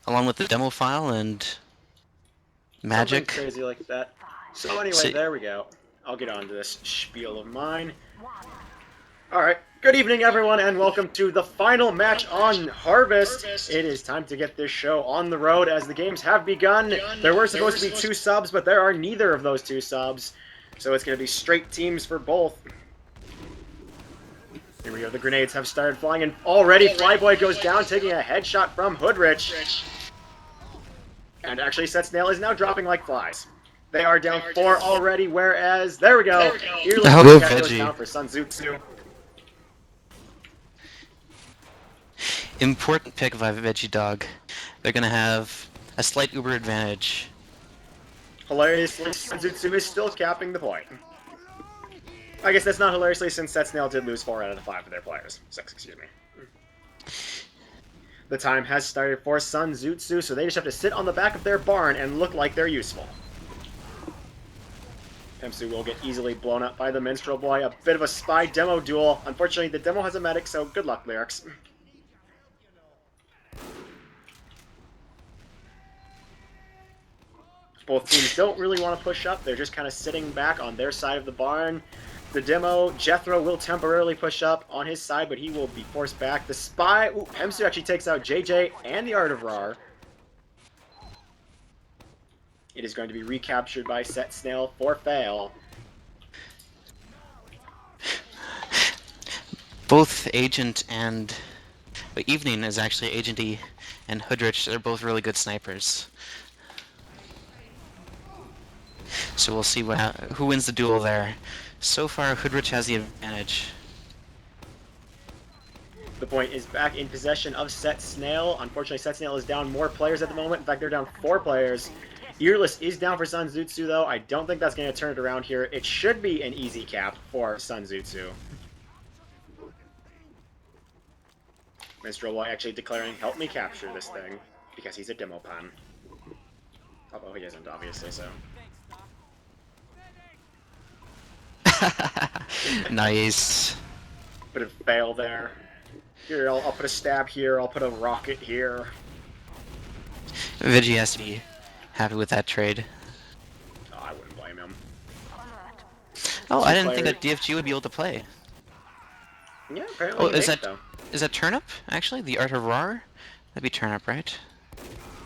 along with the demo file and Something magic. crazy like that. So anyway, So, there we go. I'll get on to this spiel of mine. Alright, good evening everyone, and welcome to the final match on Harvest. It is time to get this show on the road as the games have begun. There were supposed to be 2 subs, but there are neither of those 2 subs. So it's going to be straight teams for both. Here we go, the grenades have started flying, and already Flyboy goes down, taking a headshot from Hoodrich. And actually, Snail is now dropping like flies. They are down 4 already, whereas, there we go, Earless oh, Cat goes Veggie. down for Tzus Zoo. Important pick by Veggie Dog. They're gonna have a slight Uber advantage. Hilariously, Tzus Zoo is still capping the point. I guess that's not hilariously, since Snail did lose 4 out of the 5 of their players. 6, excuse me. The time has started for Tzus Zoo, so they just have to sit on the back of their barn and look like they're useful. Pimsu will get easily blown up by the Minstrel Boy. A bit of a spy demo duel. Unfortunately, the demo has a medic, so good luck, Lyrics. Both teams don't really want to push up. They're just kind of sitting back on their side of the barn. The demo, Jethro will temporarily push up on his side, but he will be forced back. The spy, Pimsu actually takes out JJ and the Art of Rar. It is going to be recaptured by Snail for fail. Both Agent and... But Evening is actually Agent E and Hoodrich. They're both really good snipers. So we'll see who wins the duel there. So far, Hoodrich has the advantage. The point is back in possession of Snail. Unfortunately, Snail is down more players at the moment. In fact, they're down 4 players. Earless is down for Tzus Zoo, though. I don't think that's going to turn it around here. It should be an easy cap for Tzus Zoo. Minstrel Boy actually declaring, help me capture this thing, because he's a demo pan. Although he isn't, obviously, so. Nice. Bit of fail there. Here, I'll put a stab here, I'll put a rocket here. Veggie has to be happy with that trade. Oh, I wouldn't blame him. Oh, I didn't think that DFG would be able to play. Yeah, apparently Oh, though. Is that Turnip, actually? The Art of Rar? That'd be Turnip, right?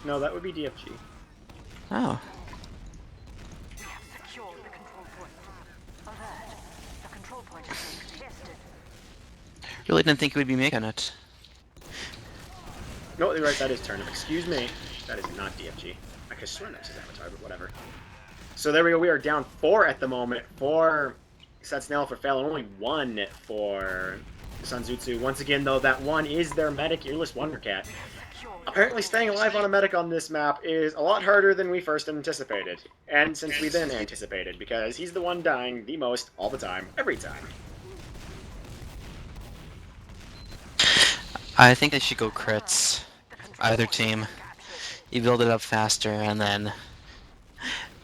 No, that would be DFG. Oh. Really didn't think he would be making it. No, you're right, that is Turnip. Excuse me. That is not DFG. I could swear that's his avatar, but whatever. So there we go, we are down 4 at the moment for Snail for fail, and only 1 for Tzus Zoo. Once again, though, that 1 is their medic, Earless Wondercat. Apparently staying alive on a medic on this map is a lot harder than we first anticipated. And since we then anticipated, because he's the one dying the most all the time, every time. I think they should go crits. Either team. You build it up faster, and then...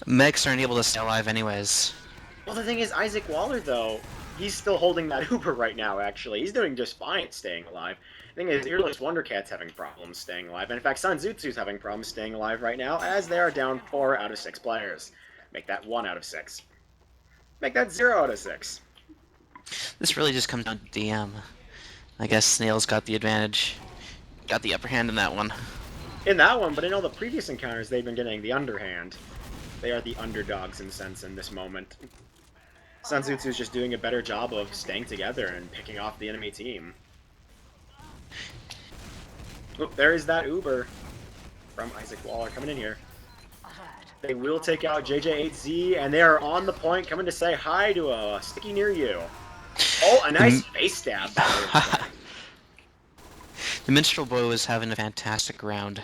Medics aren't able to stay alive anyways. Well, the thing is, Isaac Waller, though, he's still holding that Uber right now, actually. He's doing just fine staying alive. The thing is, Earless Wondercat's having problems staying alive, and in fact, Tzus Zoo's having problems staying alive right now, as they are down 4 out of 6 players. Make that 1 out of 6. Make that 0 out of 6. This really just comes down to DM. I guess Snail's got the advantage. Got the upper hand in that one. In that one, but in all the previous encounters, they've been getting the underhand. They are the underdogs in sense in this moment. Tzus is just doing a better job of staying together and picking off the enemy team. Oh, there is that Uber from Isaac Waller coming in here. They will take out JJ8Z, and they are on the point, coming to say hi to a sticky near you. Oh, a nice face stab. The Minstrel Boy was having a fantastic round.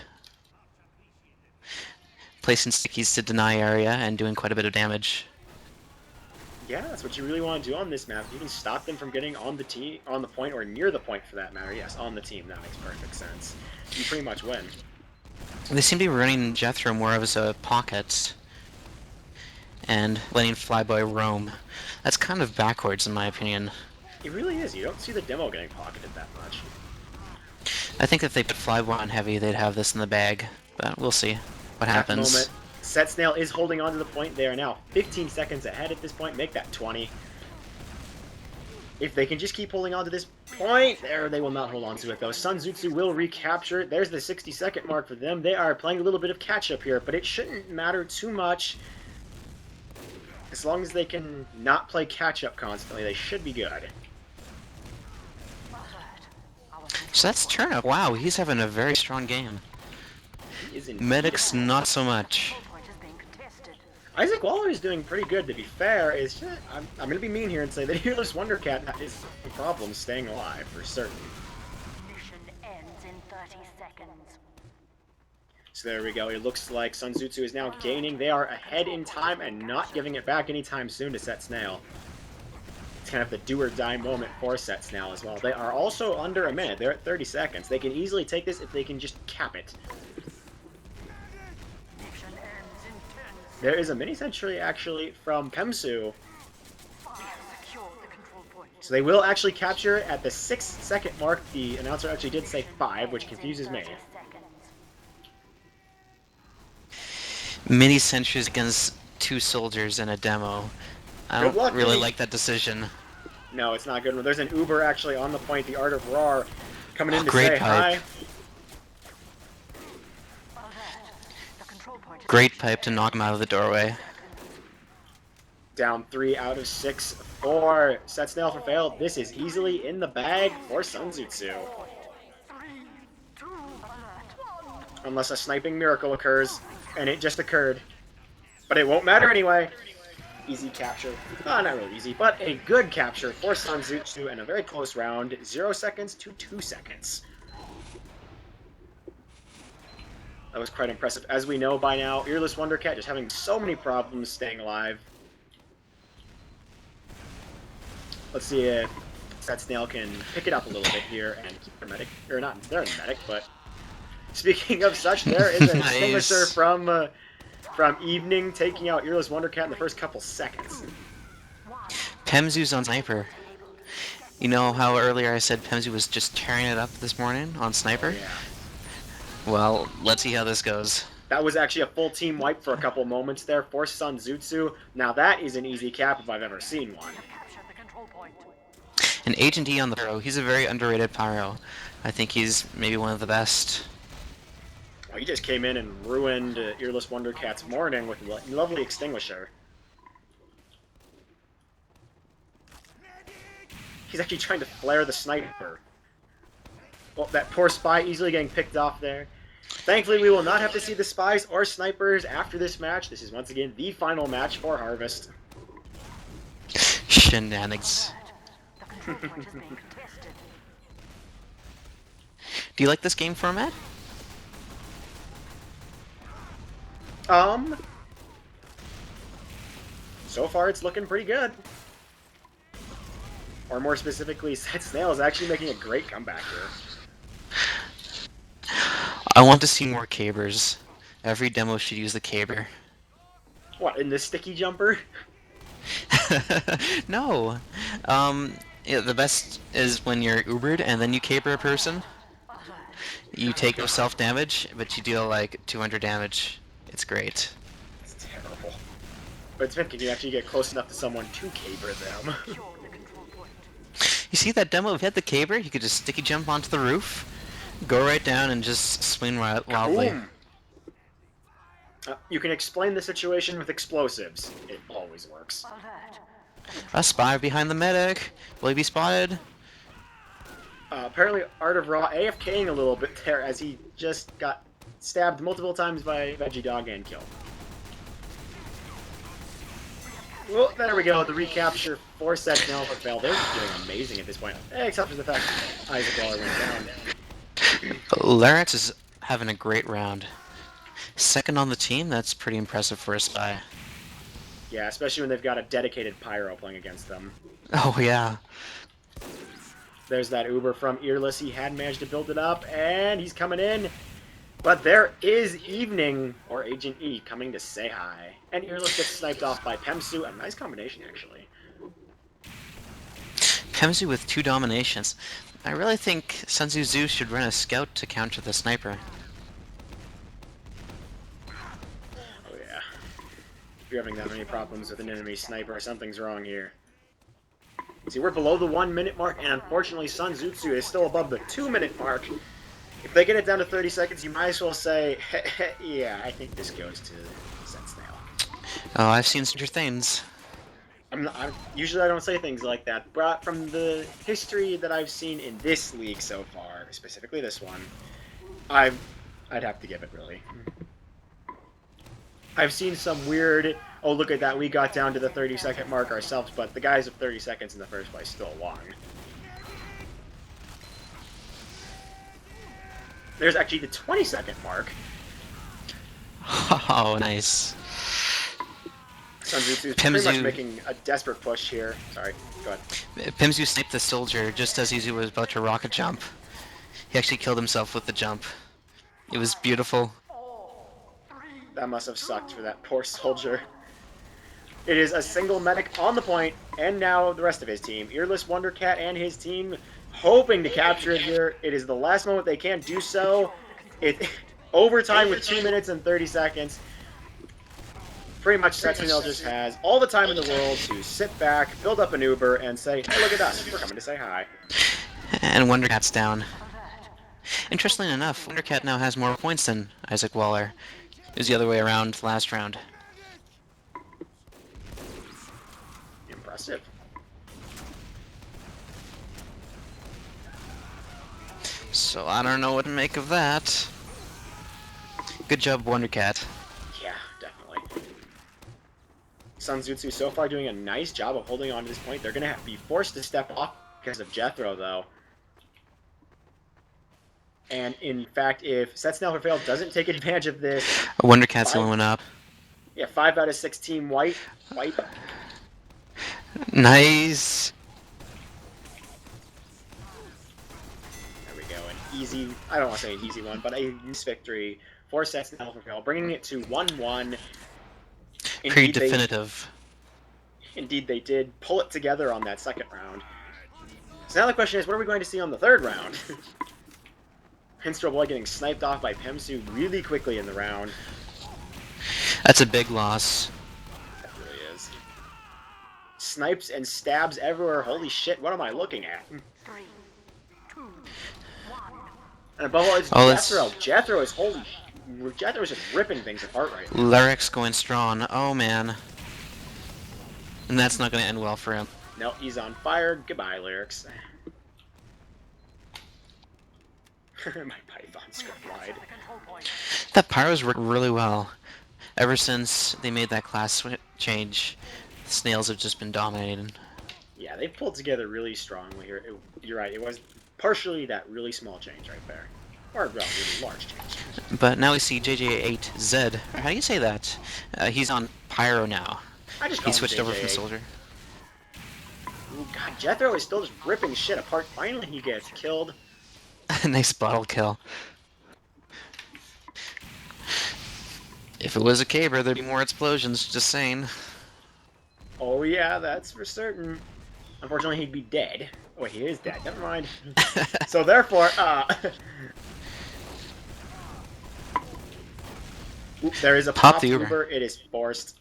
Placing stickies to deny area and doing quite a bit of damage. Yeah, that's what you really want to do on this map. You can stop them from getting on the point, or near the point for that matter. Yes, on the team. That makes perfect sense. You pretty much win. They seem to be running Jethro more as a pocket and letting Flyboy roam. That's kind of backwards in my opinion. It really is. You don't see the demo getting pocketed that much. I think if they put Flyboy on heavy, they'd have this in the bag, but we'll see what At the happens. moment, Snail is holding on to the point. They are now 15 seconds ahead at this point. Make that 20. If they can just keep holding on to this point, there they will not hold on to it though. Tzus Zoo will recapture it. There's the 60-second mark for them. They are playing a little bit of catch-up here, but it shouldn't matter too much. As long as they can not play catch-up constantly, they should be good. So that's Turnip. Wow, he's having a very strong game. He is indeed. Medics, not so much. Isaac Waller is doing pretty good, to be fair. It's just, I'm going to be mean here and say that Heroes Wondercat is a problem staying alive, for certain. Mission ends in 30 seconds. So there we go. It looks like Tzus Zoo is now gaining. They are ahead in time and not giving it back anytime soon to Snail. It's kind of the do-or-die moment for Snail as well. They are also under a minute. They're at 30 seconds. They can easily take this if they can just cap it. There is a mini-sentry, actually, from Pemsu. So they will actually capture it at the 6-second mark. The announcer actually did say 5, which confuses me. Mini sentries against 2 soldiers in a demo. I Good don't luck, really Lee. like that decision. No, it's not good. There's an Uber actually on the point. The Art of Roar coming in to Great say pipe. hi. Great pipe to knock him out of the doorway. Down 3 out of 6 for Snail for fail. This is easily in the bag for Tzus Zoo. Unless a sniping miracle occurs, and it just occurred. But it won't matter anyway. Easy capture. Not really easy, but a good capture for Tzus Zoo in a very close round. 0 seconds to 2 seconds. That was quite impressive. As we know by now, Earless Wondercat just having so many problems staying alive. Let's see if Snail can pick it up a little bit here and keep their medic. Or not, they're a medic, but speaking of such, there is an Nice. extinguisher from Evening taking out Earless Wondercat in the first couple seconds. Pemzu's on Sniper. You know how earlier I said Pemzu was just tearing it up this morning on Sniper? Yeah. Well, let's see how this goes. That was actually a full team wipe for a couple moments there for Tzus Zoo. Now that is an easy cap if I've ever seen one. And Agent E on the Pyro, he's a very underrated Pyro. I think he's maybe one of the best. Well, he just came in and ruined Earless Wondercat's morning with a lovely extinguisher. He's actually trying to flare the sniper. Well, that poor spy easily getting picked off there. Thankfully, we will not have to see the spies or snipers after this match. This is once again the final match for Harvest. Shenanigans. Do you like this game format? So far it's looking pretty good. Or more specifically, Snail is actually making a great comeback here. I want to see more cabers. Every demo should use the caber. What, in this sticky jumper? No. Yeah, the best is when you're Ubered and then you caber a person. You take no self-damage, but you deal like 200 damage. It's great. It's terrible. But it's been, can you actually get close enough to someone to caber them? You see that demo? If you had the caber, you could just sticky jump onto the roof, go right down, and just swing wildly. Boom. You can explain the situation with explosives. It always works. A spy behind the medic. Will he be spotted? Apparently, Art of Raw AFKing a little bit there as he just got stabbed multiple times by Veggie Dog and killed. Well, there we go. The recapture for Snail for fail. They're doing amazing at this point, except for the fact that Isaac Waller went down. Larynx is having a great round. Second on the team, that's pretty impressive for a spy. Yeah, especially when they've got a dedicated Pyro playing against them. Oh yeah. There's that Uber from Earless. He had managed to build it up, and he's coming in. But there is Evening, or Agent E, coming to say hi. And Earless gets sniped off by Pemsu. A nice combination, actually. Pemzu with 2 dominations. I really think Tzus Zoo should run a scout to counter the sniper. Oh yeah. If you're having that many problems with an enemy sniper, something's wrong here. See, we're below the 1 minute mark, and unfortunately Tzus Zoo is still above the 2 minute mark. If they get it down to 30 seconds, you might as well say, yeah, I think this goes to Snail. Oh, I've seen stranger things. Usually I don't say things like that, but from the history that I've seen in this league so far, specifically this one, I'd have to give it, really. I've seen some weird, oh look at that, we got down to the 30-second mark ourselves, but the guys of 30 seconds in the first place still won. There's actually the 20-second mark. Oh, nice. Tzus Zoo is pretty much making a desperate push here. Sorry, go ahead. Pimzu sniped the soldier just as Yuzu was about to rocket jump. He actually killed himself with the jump. It was beautiful. That must have sucked for that poor soldier. It is a single medic on the point, and now the rest of his team. Earless Wondercat and his team hoping to capture it here. It is the last moment they can't do so. Overtime with 2 minutes and 30 seconds. Pretty much Snail just has all the time in the world to sit back, build up an Uber, and say, hey, look at us, we're coming to say hi. And Wondercat's down. Interestingly enough, Wondercat now has more points than Isaac Waller. It was the other way around last round. Impressive. So I don't know what to make of that. Good job, Wondercat. Yeah, definitely. Tzus Zoo so far doing a nice job of holding on to this point. They're going to be forced to step off because of Jethro, though. And in fact, if Snail doesn't take advantage of this... Wondercat's the only one up. Yeah, 5 out of 6 team white. Nice! There we go, an easy... I don't want to say an easy one, but a nice victory for Snail, bringing it to 1-1. Pretty definitive. Indeed, they did pull it together on that second round. So now the question is, what are we going to see on the third round? Pinstripe Boy getting sniped off by Pimsu really quickly in the round. That's a big loss. That really is. Snipes and stabs everywhere. Holy shit, what am I looking at? 3, 2, 1. And above all, it's Jethro. Jethro is just ripping things apart right now. Lyric's going strong. Oh man. And that's not going to end well for him. No, he's on fire. Goodbye, Lyrics. My Python script lied. That Pyro's worked really well. Ever since they made that class change, the Snails have just been dominating. Yeah, they pulled together really strongly here. You're right, it was partially that really small change right there. Or a relatively large change. But now we see JJ8Z. How do you say that? He's on Pyro now. He switched over from Soldier. Ooh, God, Jethro is still just ripping shit apart. Finally, he gets killed. Nice bottle kill. If it was a caber, there'd be more explosions, just saying. Oh yeah, that's for certain. Unfortunately, he'd be dead. Oh, he is dead. Never mind. So therefore, Oop, there is a pop Uber. It is forced.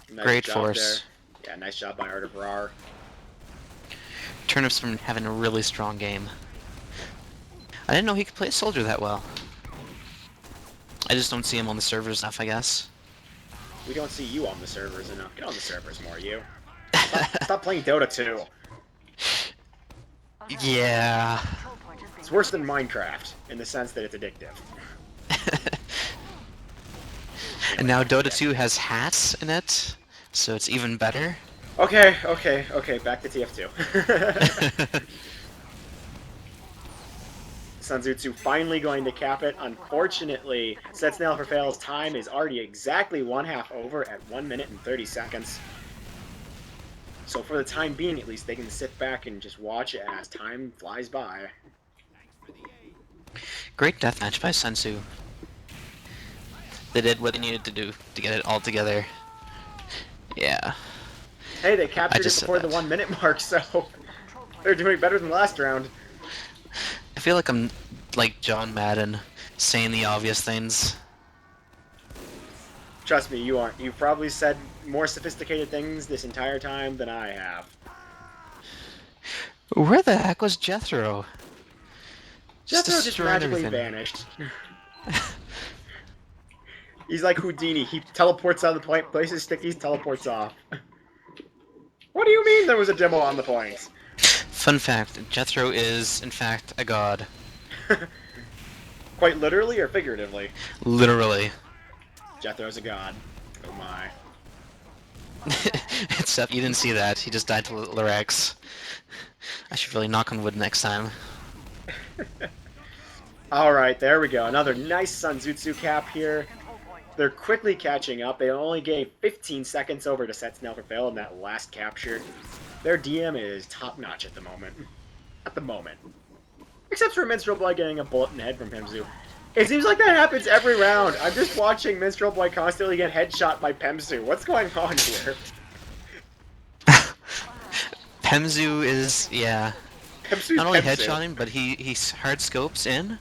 Nice Great job force. There. Yeah, nice job by Art of Rar. Turnip's been having a really strong game. I didn't know he could play Soldier that well. I just don't see him on the servers enough, I guess. We don't see you on the servers enough. Get on the servers more, you. Stop playing Dota 2. Yeah. It's worse than Minecraft, in the sense that it's addictive. And now Dota 2 has hats in it, so it's even better. Okay, back to TF2. Tzus Zoo finally going to cap it. Unfortunately, Snail for Fail's time is already exactly 1/2 over at 1 minute and 30 seconds. So for the time being, at least, they can sit back and just watch it as time flies by. Great deathmatch by Sensu. They did what they needed to do to get it all together. Yeah. Hey, they captured it before the 1 minute mark, so... They're doing better than last round. I feel like I'm like John Madden, saying the obvious things. Trust me, you aren't. You've probably said more sophisticated things this entire time than I have. Where the heck was Jethro? Jethro just destroyed magically everything. vanished. He's like Houdini. He teleports out of the point, places stickies, teleports off. What do you mean there was a demo on the point? Fun fact, Jethro is, in fact, a god. Quite literally or figuratively? Literally. Jethro's a god. Oh my. Except you didn't see that, he just died to Lorax. I should really knock on wood next time. Alright, there we go. Another nice Tzus Zoo cap here. They're quickly catching up. They only gave 15 seconds over to set Snail for fail in that last capture. Their DM is top-notch at the moment. At the moment. Except for Minstrel Boy getting a bullet in the head from Pemzu. It seems like that happens every round. I'm just watching Minstrel Boy constantly get headshot by Pemzu. What's going on here? Pemzu is, yeah. Pemzu's Not only Pemzu. headshotting, but he hard scopes in,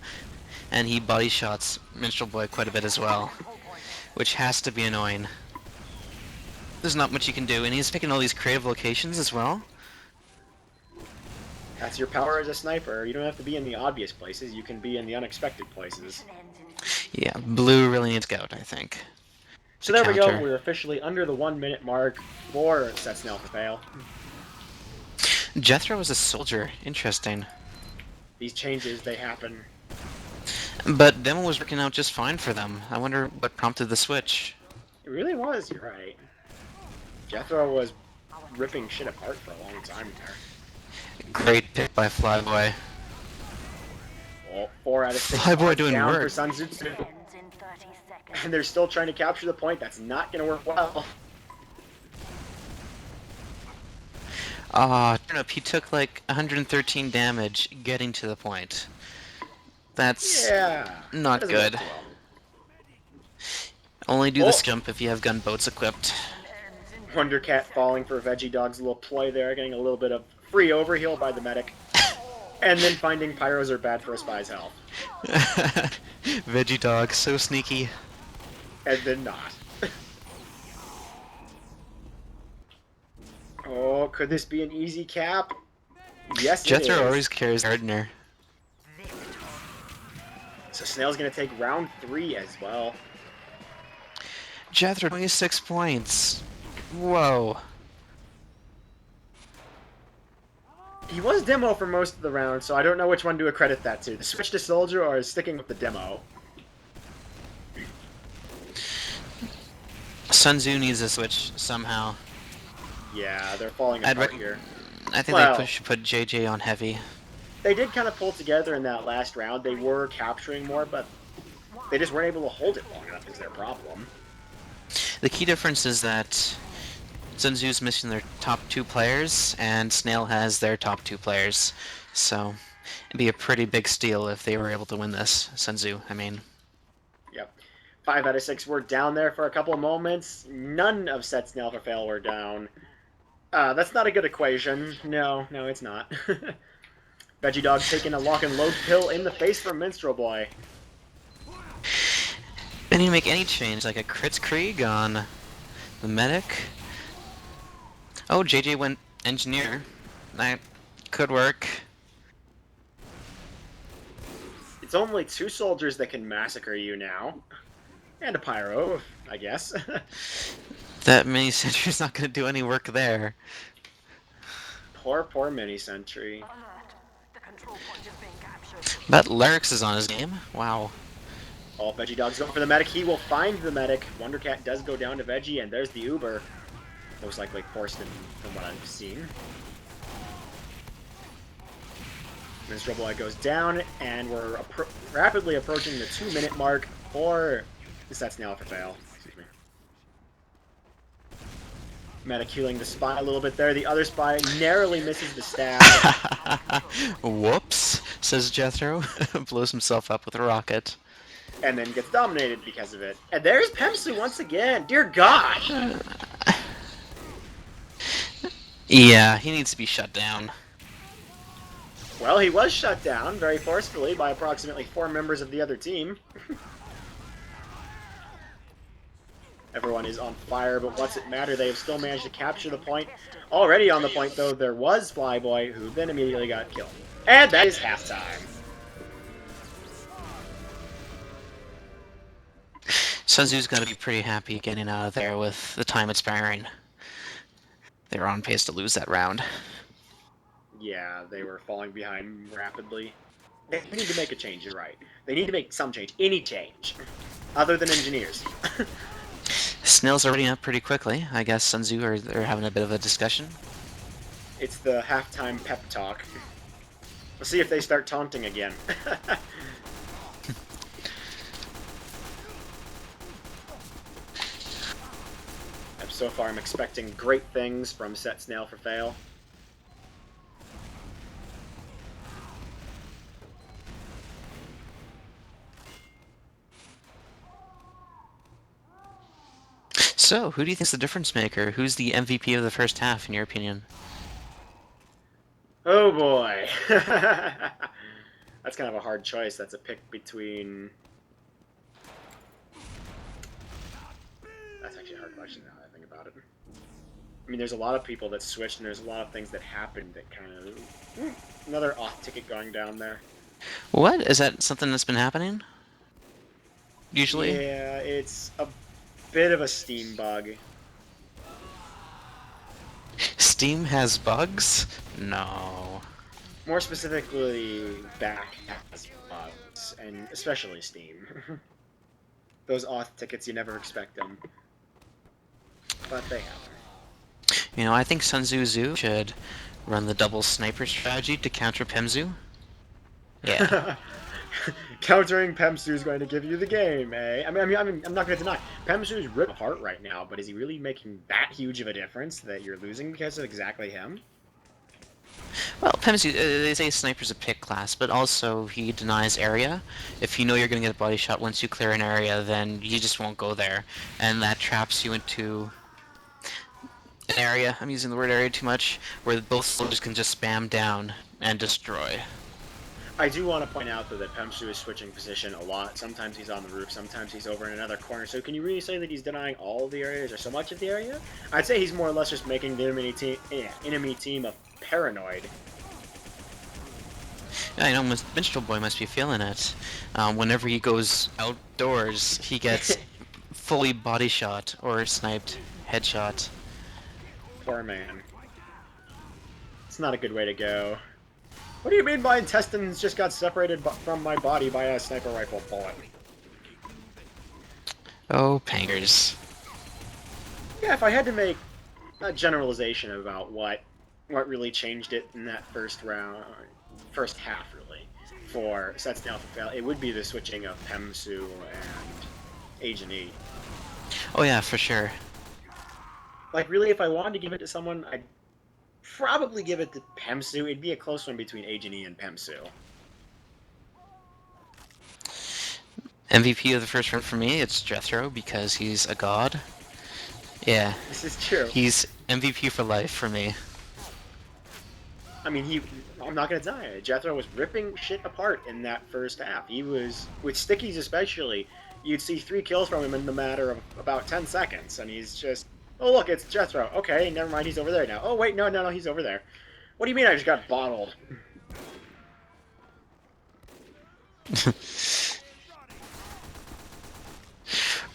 and he body shots Minstrel Boy quite a bit as well, which has to be annoying. There's not much you can do, and he's picking all these creative locations as well. That's your power as a sniper. You don't have to be in the obvious places. You can be in the unexpected places. Yeah, blue really needs to go out, I think. So there we go. Counter. We're officially under the 1 minute mark for set Snail for fail. Jethro was a soldier. Interesting. These changes, they happen. But demo was working out just fine for them. I wonder what prompted the switch. It really was, you're right. Jethro was ripping shit apart for a long time there. Great pick by Flyboy. Well, 4 out of 6 Flyboy are doing down work. for Tzus Zoo. Ends in 30 seconds. And they're still trying to capture the point. That's not going to work well. Turn up, he took like 113 damage getting to the point. That's Yeah. not doesn't good. work well. Only do Oh. this jump if you have gunboats equipped. Wonder Cat falling for Veggie Dog's little ploy there, getting a little bit of free overheal by the medic. And then finding pyros are bad for a spy's health. Veggie dog, so sneaky. And then not. Oh, could this be an easy cap? Yes, it Jethro is. always carries Gardener. So Snail's going to take round 3 as well. Jethro, 26 points. Whoa. He was demo for most of the round, so I don't know which one to accredit that to. The switch to soldier or sticking with the demo. Sun Tzu needs a switch somehow. Yeah, they're falling I'd apart rec- here. I think Well- they should put JJ on heavy. They did kind of pull together in that last round. They were capturing more, but they just weren't able to hold it long enough is their problem. The key difference is that Sun Tzu's missing their top 2 players, and Snail has their top 2 players. So, it'd be a pretty big steal if they were able to win this. Sun Tzu, I mean. Yep. 5 out of 6 were down there for a couple of moments. None of set Snail for fail were down. That's not a good equation. No, it's not. Veggie Dog taking a lock and load pill in the face from Minstrel Boy. Then you make any change, like a Crits Krieg on the medic. Oh, JJ went engineer. That could work. It's only 2 soldiers that can massacre you now. And a pyro, I guess. That mini sentry's not going to do any work there. Poor mini sentry. Alert. The control point is being captured. But Larix is on his game. Wow. All Veggie Dog's going for the medic. He will find the medic. Wonder Cat does go down to Veggie, and there's the Uber. Most likely forced him from what I've seen. Minstrel Boy goes down, and we're rapidly approaching the 2 minute mark for the set Snail for fail. Excuse me. Medic healing the spy a little bit there. The other spy narrowly misses the stab. Whoops, says Jethro. Blows himself up with a rocket. And then gets dominated because of it. And there's Pemsu once again. Dear God! Yeah, he needs to be shut down. Well, he was shut down very forcefully by approximately 4 members of the other team. Everyone is on fire, but what's it matter? They have still managed to capture the point. Already on the point, though, there was Flyboy, who then immediately got killed. And that is halftime. Tzus Zoo's got to be pretty happy getting out of there with the time expiring. They were on pace to lose that round. Yeah, they were falling behind rapidly. They need to make a change, you're right. They need to make some change. Any change. Other than engineers. Snail's already up pretty quickly. I guess Tzus Zoo are having a bit of a discussion. It's the halftime pep talk. We'll see if they start taunting again. So far, I'm expecting great things from Set Snail for Fail. So, who do you think's the difference maker? Who's the MVP of the first half, in your opinion? Oh boy. That's kind of a hard choice. That's a pick between... That's actually a hard question now that I think about it. I mean, there's a lot of people that switched, and there's a lot of things that happened that kind of... Another off ticket going down there. What? Is that something that's been happening? Usually? Yeah, it's a bit of a Steam bug. Steam has bugs? No. More specifically, back has bugs, and especially Steam. Those auth tickets, you never expect them. But they happen. You know, I think Tzus Zoo should run the double sniper strategy to counter Pemzu. Yeah. Countering Pemsu is going to give you the game, eh? I'm not going to deny. Pemsu's ripped apart right now, but is he really making that huge of a difference that you're losing because of exactly him? Well, Pemzu, they say sniper's a pick class, but also he denies area. If you know you're going to get a body shot once you clear an area, then you just won't go there. And that traps you into an area, I'm using the word area too much, where both soldiers can just spam down and destroy. I do want to point out, though, that Pemsu is switching position a lot. Sometimes he's on the roof, sometimes he's over in another corner. So can you really say that he's denying all of the areas or so much of the area? I'd say he's more or less just making the enemy team a paranoid. Yeah, I know, Minstrel Boy must be feeling it. Whenever he goes outdoors, he gets fully body shot or sniped headshot. Poor man. It's not a good way to go. What do you mean my intestines just got separated from my body by a sniper rifle bullet? Oh, pangers. Yeah, if I had to make a generalization about what really changed it in that first half, really, for Sets Down for Fail, it would be the switching of Pemsu and Agent E. Oh yeah, for sure. Like, really, if I wanted to give it to someone, I'd probably give it to Pemsu. It'd be a close one between Agent E and Pemsu. MVP of the first round for me, it's Jethro, because he's a god. Yeah. This is true. He's MVP for life for me. I mean, I'm not gonna deny it. Jethro was ripping shit apart in that first half. He was, with stickies especially, you'd see 3 kills from him in the matter of about 10 seconds, and he's just, oh look, it's Jethro. Okay, never mind, he's over there now. Oh wait, no, he's over there. What do you mean I just got bottled?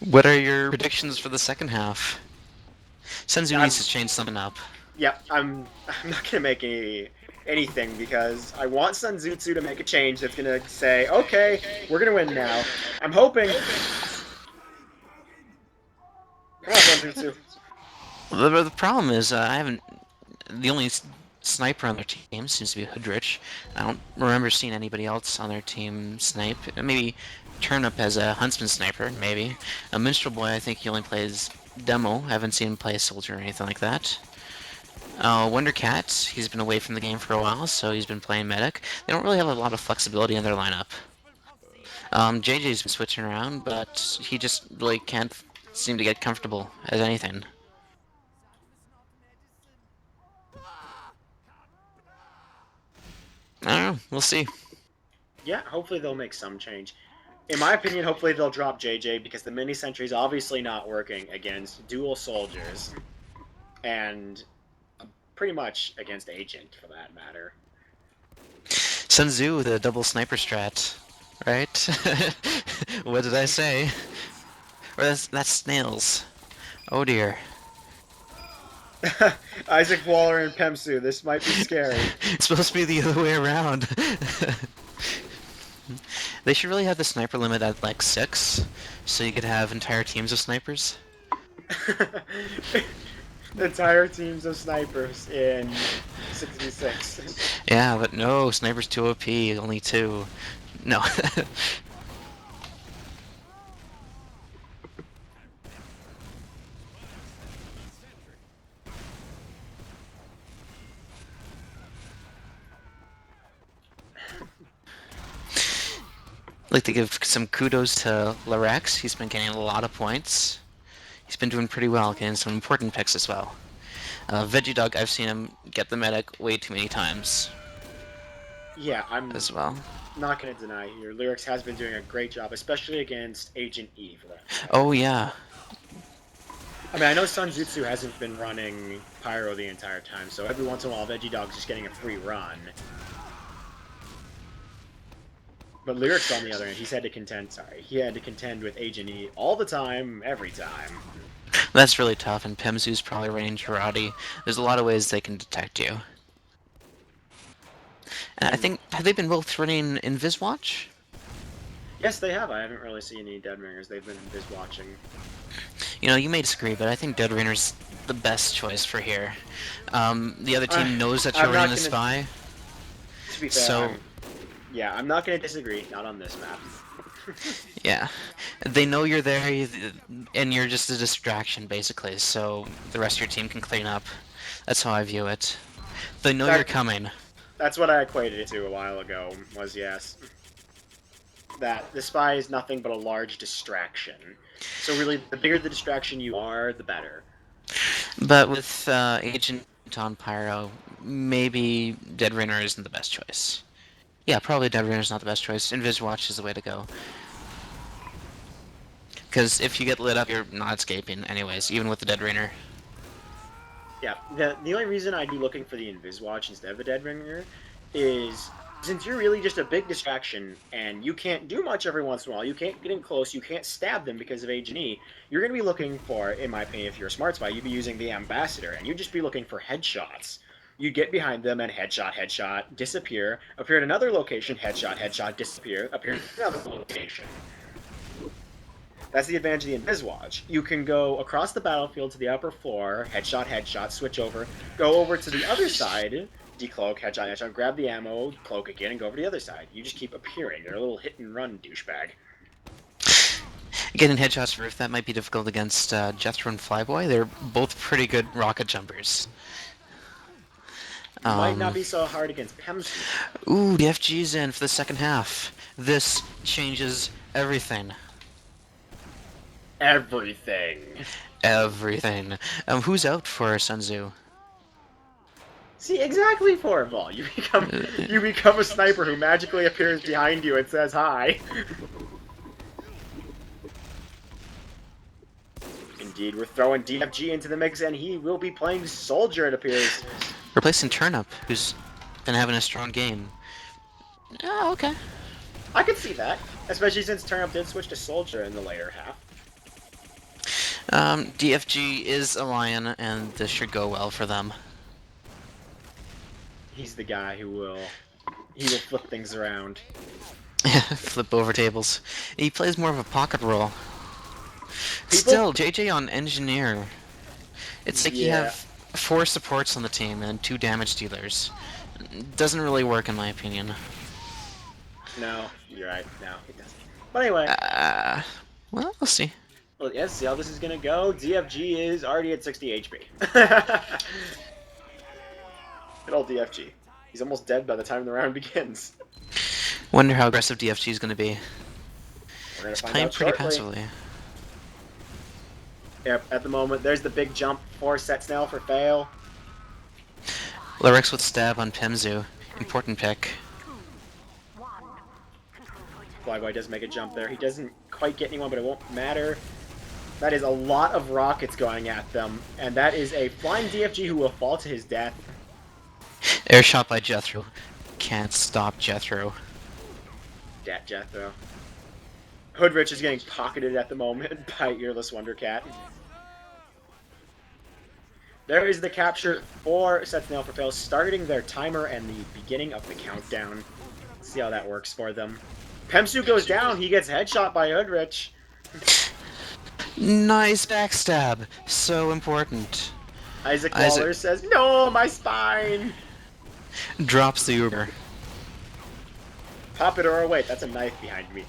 What are your predictions for the second half? Senzu needs to change something up. Yeah, I'm not gonna make anything because I want Sunzutsu to make a change that's gonna say, okay, we're gonna win now. I'm hoping. Come on, Sunzutsu. The problem is, I haven't. The only sniper on their team seems to be Hoodrich. I don't remember seeing anybody else on their team snipe. Maybe Turnip as a huntsman sniper, maybe. A Minstrel Boy, I think he only plays demo. I haven't seen him play a soldier or anything like that. Wonder Cat, he's been away from the game for a while, so he's been playing medic. They don't really have a lot of flexibility in their lineup. JJ's been switching around, but he just really can't seem to get comfortable as anything. I don't know. We'll see. Yeah, hopefully they'll make some change. In my opinion, hopefully they'll drop JJ because the mini sentry's obviously not working against dual soldiers, and pretty much against agent for that matter. Tzus Zoo, the double sniper strat, right? What did I say? Or that's Snails. Oh dear. Isaac Waller and Pemsu, this might be scary. It's supposed to be the other way around. They should really have the sniper limit at like 6, so you could have entire teams of snipers. Entire teams of snipers in 66. Yeah, but no, snipers 2 OP, only 2. No. I'd like to give some kudos to Larex. He's been getting a lot of points. He's been doing pretty well, getting some important picks as well. Veggie Dog, I've seen him get the medic way too many times Yeah, I'm as well. not going to deny here. Lyrics has been doing a great job, especially against Agent E for that. Oh yeah. I mean, I know Tzus Zoo hasn't been running Pyro the entire time, so every once in a while Veggie Dog's just getting a free run. But Lyrics, on the other hand, he had to contend with Agent E all the time, every time. That's really tough, and Pemzu's probably running Karate. There's a lot of ways they can detect you. And I think, have they been both running Inviswatch? Yes, they have. I haven't really seen any Dead Ringers. They've been biz watching. You know, you may disagree, but I think Dead Rainer's the best choice for here. The other team knows that you're I'm not running the gonna- spy. To be fair, So, yeah, I'm not going to disagree. Not on this map. yeah. They know you're there, and you're just a distraction, basically, so the rest of your team can clean up. That's how I view it. They know you're coming. That's what I equated it to a while ago, was yes. That the spy is nothing but a large distraction. So really, the bigger the distraction you are, the better. But with Agent on Pyro, maybe Dead Rainer isn't the best choice. Yeah, probably Dead Rainer's not the best choice. Inviswatch is the way to go. Because if you get lit up, you're not escaping anyways, even with the Dead Rainer. Yeah, the only reason I'd be looking for the Inviswatch instead of the Dead Ringer is since you're really just a big distraction and you can't do much every once in a while, you can't get in close, you can't stab them because of Agent E, you're going to be looking for, in my opinion, if you're a smart spy, you'd be using the Ambassador, and you'd just be looking for headshots. You'd get behind them and headshot, headshot, disappear, appear at another location, headshot, headshot, disappear, appear at another location. That's the advantage of the Inviswatch. You can go across the battlefield to the upper floor, headshot, headshot, switch over, go over to the other side, decloak, headshot, headshot, grab the ammo, cloak again, and go over to the other side. You just keep appearing. You're a little hit-and-run douchebag. Getting headshots roof, that might be difficult against Jethro and Flyboy. They're both pretty good rocket jumpers. Might not be so hard against Pemsu. Ooh, the FG's in for the second half. This changes everything. Everything. Everything. Who's out for Tzus Zoo? See, exactly, Forval. You become a sniper who magically appears behind you and says hi. Indeed, we're throwing DFG into the mix, and he will be playing Soldier, it appears. Replacing Turnip, who's been having a strong game. Oh, okay. I could see that, especially since Turnip did switch to Soldier in the later half. DFG is a lion, and this should go well for them. He's the guy who will flip things around. Flip over tables. He plays more of a pocket role. Still, JJ on Engineer. It's like you have 4 supports on the team and 2 damage dealers. Doesn't really work in my opinion. No, you're right. No, it doesn't. But anyway. Well, we'll see. Well, yes, see how this is gonna go. DFG is already at 60 HP. Good old DFG. He's almost dead by the time the round begins. Wonder how aggressive DFG is going to be. We're gonna He's find playing out pretty shortly. passively. Yep, at the moment, there's the big jump for Set Snail for fail. Lyrics with stab on Pemzu. Important pick. Flyboy does make a jump there. He doesn't quite get anyone, but it won't matter. That is a lot of rockets going at them, and that is a flying DFG who will fall to his death. Air shot by Jethro. Can't stop Jethro. Dat Jethro. Hoodrich is getting pocketed at the moment by Earless Wondercat. There is the capture for Set Snail for Fail, starting their timer and the beginning of the countdown. Let's see how that works for them. Pemsu goes down. He gets headshot by Hoodrich. Nice backstab. So important. Isaac Waller says, "No, my spine!" Drops the Uber. Pop it or wait, that's a knife behind me.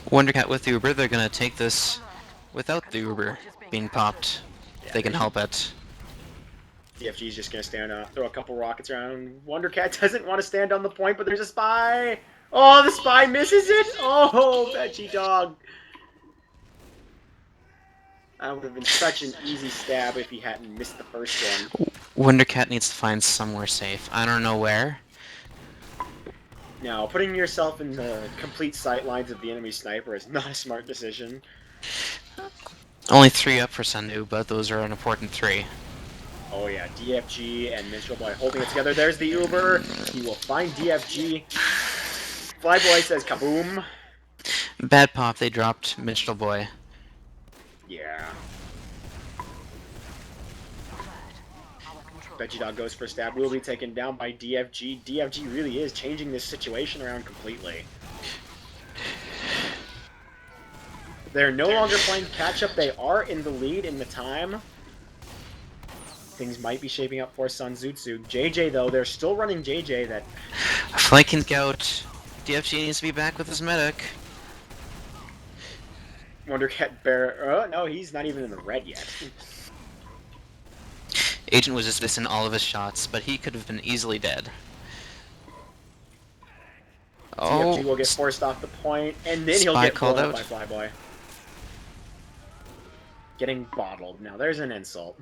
Wondercat with the Uber, they're gonna take this without the Uber being popped. If they can help it. DFG's just gonna stand up, throw a couple rockets around. Wondercat doesn't want to stand on the point, but there's a spy! Oh, the spy misses it! Oh, veggie dog! That would have been such an easy stab if he hadn't missed the first one. Wondercat needs to find somewhere safe. I don't know where. Now, putting yourself in the complete sight lines of the enemy sniper is not a smart decision. Only 3 up for Sundu, but those are an important 3. Oh yeah, DFG and Minstrel Boy holding it together. There's the Uber. He will find DFG. Flyboy says kaboom. Bad pop, they dropped Minstrel Boy. Yeah. Veggie Dog goes for a stab. Will be taken down by DFG. DFG really is changing this situation around completely. They're no longer playing catch-up. They are in the lead in the time. Things might be shaping up for Tzus Zoo. JJ, though, they're still running JJ that... Flanking Scout. DFG needs to be back with his medic. Wondercat Bear... Oh, no, he's not even in the red yet. Agent was just missing all of his shots, but he could have been easily dead. DFG will get forced off the point, and then he'll get called blown out up by Flyboy. Getting bottled. Now, there's an insult.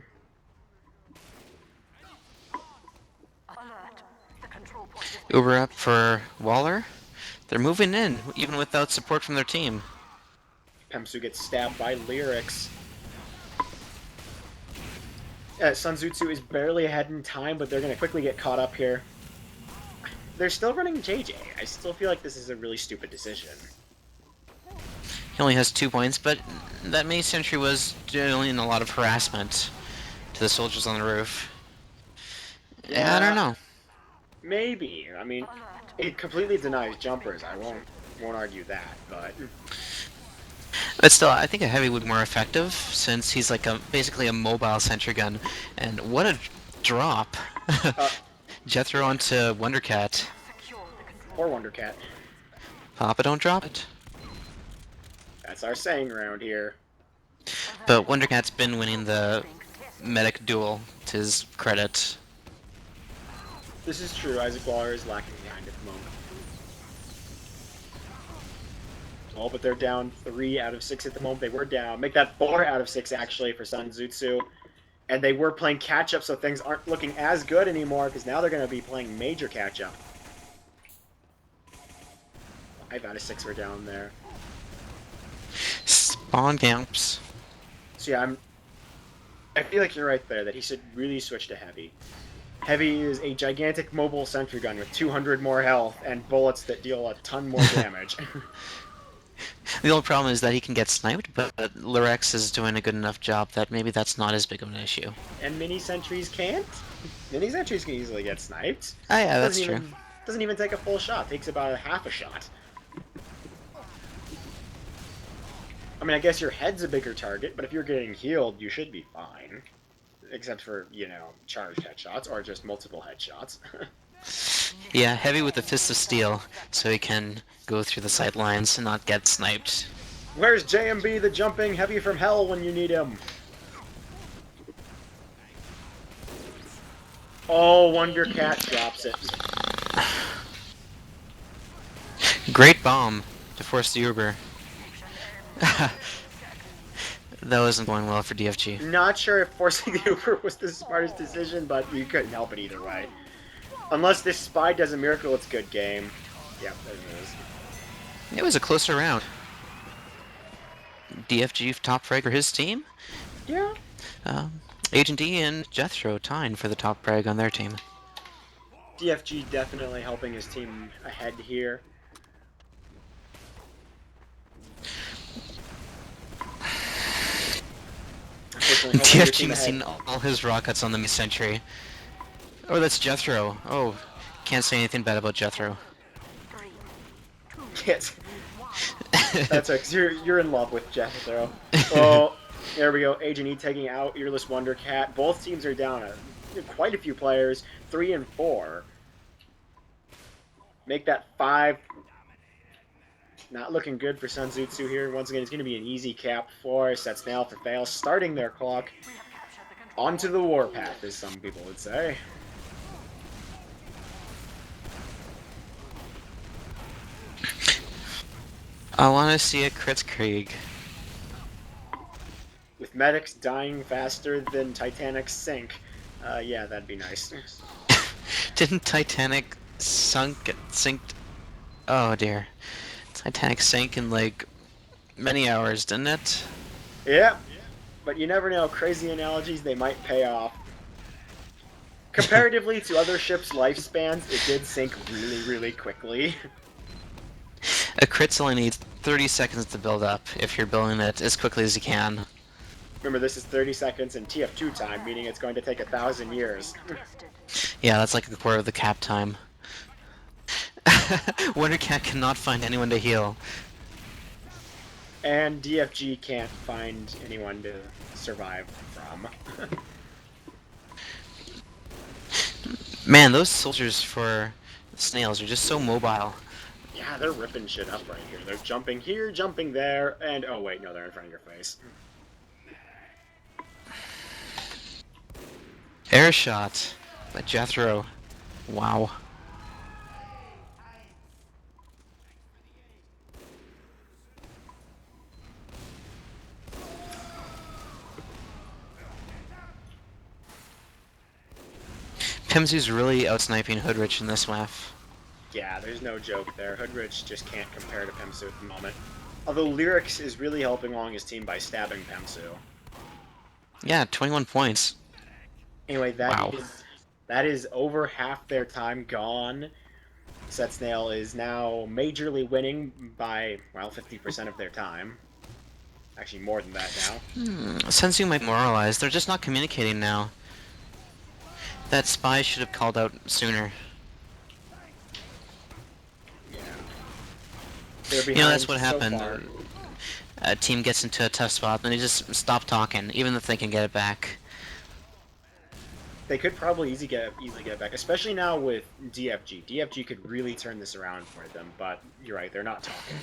Uber up for Waller. They're moving in, even without support from their team. Pemsu gets stabbed by Lyrics. Tzus is barely ahead in time, but they're going to quickly get caught up here. They're still running JJ. I still feel like this is a really stupid decision. He only has 2 points, but that mini sentry was dealing a lot of harassment to the soldiers on the roof. Yeah, I don't know. Maybe. I mean, it completely denies jumpers. I won't argue that, but... But still, I think a heavy would be more effective, since he's like basically a mobile sentry gun. And what a drop! Jethro onto Wondercat. Or Wondercat. Papa, don't drop it. That's our saying around here. But Wondercat's been winning the medic duel, to his credit. This is true. Isaac Waller is lacking behind at the moment. Oh, but they're down 3 out of 6 at the moment. They were down. Make that 4 out of 6, actually, for Tzus Zoo. And they were playing catch-up, so things aren't looking as good anymore, because now they're going to be playing major catch-up. 5 out of 6 were down there. Spawn camps. So yeah, I feel like you're right there, that he should really switch to Heavy. Heavy is a gigantic mobile sentry gun with 200 more health and bullets that deal a ton more damage. The only problem is that he can get sniped, but Lyrex is doing a good enough job that maybe that's not as big of an issue. And mini sentries can't? Mini sentries can easily get sniped. Oh yeah, that's true. Doesn't even take a full shot. Takes about a half a shot. I mean, I guess your head's a bigger target, but if you're getting healed, you should be fine. Except for, you know, charged headshots, or just multiple headshots. Yeah, Heavy with the Fist of Steel, so he can go through the sight lines and not get sniped. Where's JMB, the jumping Heavy from hell, when you need him? Oh, Wondercat drops it. Great bomb to force the Uber. That wasn't going well for DFG. Not sure if forcing the Uber was the smartest decision, but you couldn't help it either way. Unless this spy does a miracle, it's good game. Yep, there it is. It was a closer round. DFG top frag for his team. Yeah. Agent D and Jethro tying for the top frag on their team. DFG definitely helping his team ahead here. Unfortunately, helping your team DFG's ahead. seen all his rockets on the mid-century. Oh, that's Jethro. Oh, can't say anything bad about Jethro. 3, 2, Yes. 1. That's right, 'cause you're in love with Jethro. Well, there we go. Agent E taking out Earless Wonder Cat. Both teams are down quite a few players, 3 and 4. Make that 5. Not looking good for Tzus Zoo here. Once again, it's going to be an easy cap for us. That's Snail for fail, starting their clock. We have captured the control. Onto the warpath, as some people would say. I want to see a Kritzkrieg. With medics dying faster than Titanic sink. Yeah, that'd be nice. Didn't Titanic sink? Oh dear. Titanic sank in like many hours, didn't it? Yeah, but you never know. Crazy analogies, they might pay off. Comparatively to other ships' lifespans, it did sink really, really quickly. A crit's only needs 30 seconds to build up if you're building it as quickly as you can. Remember, this is 30 seconds in TF2 time, meaning it's going to take 1,000 years. Tested. Yeah, that's like a quarter of the cap time. Wondercat cannot find anyone to heal. And DFG can't find anyone to survive from. Man, those soldiers for snails are just so mobile. Yeah, they're ripping shit up right here. They're jumping here, jumping there, and oh wait, no, they're in front of your face. Air shot by Jethro. Wow. Pimsu's really outsniping Hoodrich in this map. Yeah, there's no joke there. Hoodrich just can't compare to Pimsu at the moment. Although Lyrics is really helping along his team by stabbing Pimsu. Yeah, 21 points. Anyway, Wow. that is over half their time gone. Snail is now majorly winning by, well, 50% of their time. Actually, more than that now. Senzu might moralize. They're just not communicating now. That spy should have called out sooner. Yeah. They're You know, that's behind what so happened. far. A team gets into a tough spot, and they just stop talking, even if they can get it back. They could probably easily get it back, especially now with DFG. DFG could really turn this around for them, but you're right, they're not talking.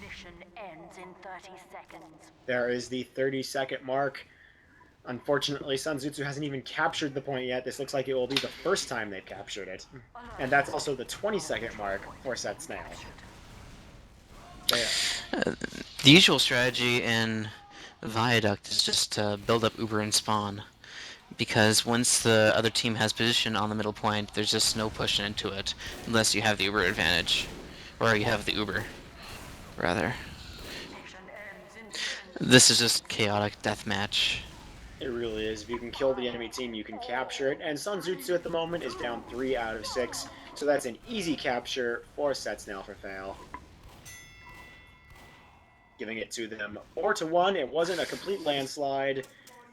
Mission ends in 30 seconds. There is the 30-second mark. Unfortunately, Tzu hasn't even captured the point yet. This looks like it will be the first time they've captured it. And that's also the 20-second mark for Snail. Yeah. The usual strategy in Viaduct is just to build up Uber and spawn. Because once the other team has position on the middle point, there's just no pushing into it, unless you have the Uber advantage. Or you have the Uber, rather. Mission ends in 10 This is just chaotic deathmatch. It really is. If you can kill the enemy team, you can capture it. And Tzu at the moment is down 3 out of 6. So that's an easy capture for Snail for fail. Giving it to them 4-1. It wasn't a complete landslide,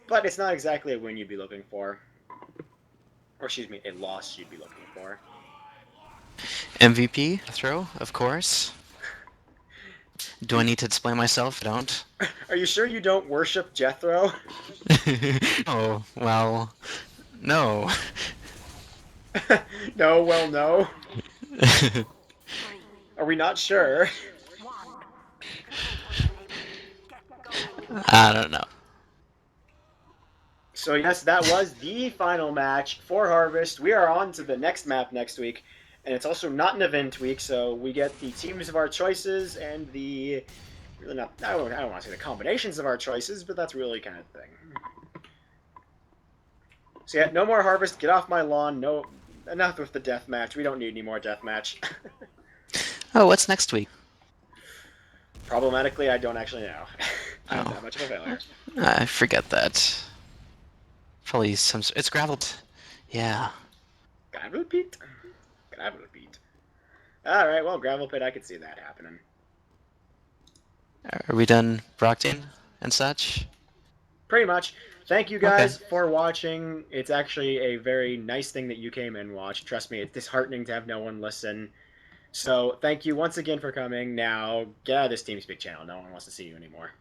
but it's not exactly a win you'd be looking for. Or excuse me, a loss you'd be looking for. MVP throw, of course. Do I need to explain myself? I don't. Are you sure you don't worship Jethro? Oh, well, no. No, well, no. 3, Are we not sure? 1. I don't know. So yes, that was the final match for Harvest. We are on to the next map next week, and it's also not an event week, so we get the teams of our choices and the really not I don't want to say the combinations of our choices, but that's really kind of thing. So yeah, no more Harvest. Get off my lawn. No, enough with the deathmatch. We don't need any more deathmatch. Oh, what's next week? Problematically, I don't actually know. I'm Oh. that much of a failure. I forget that. Probably some. It's gravel. Yeah. Gravel pit? Gravel pit. Alright, well, gravel pit, I could see that happening. Are we done Brockton and such? Pretty much. Thank you Okay. guys for watching. It's actually a very nice thing that you came and watched. Trust me, it's disheartening to have no one listen. So thank you once again for coming. Now, get out of this TeamSpeak channel. No one wants to see you anymore.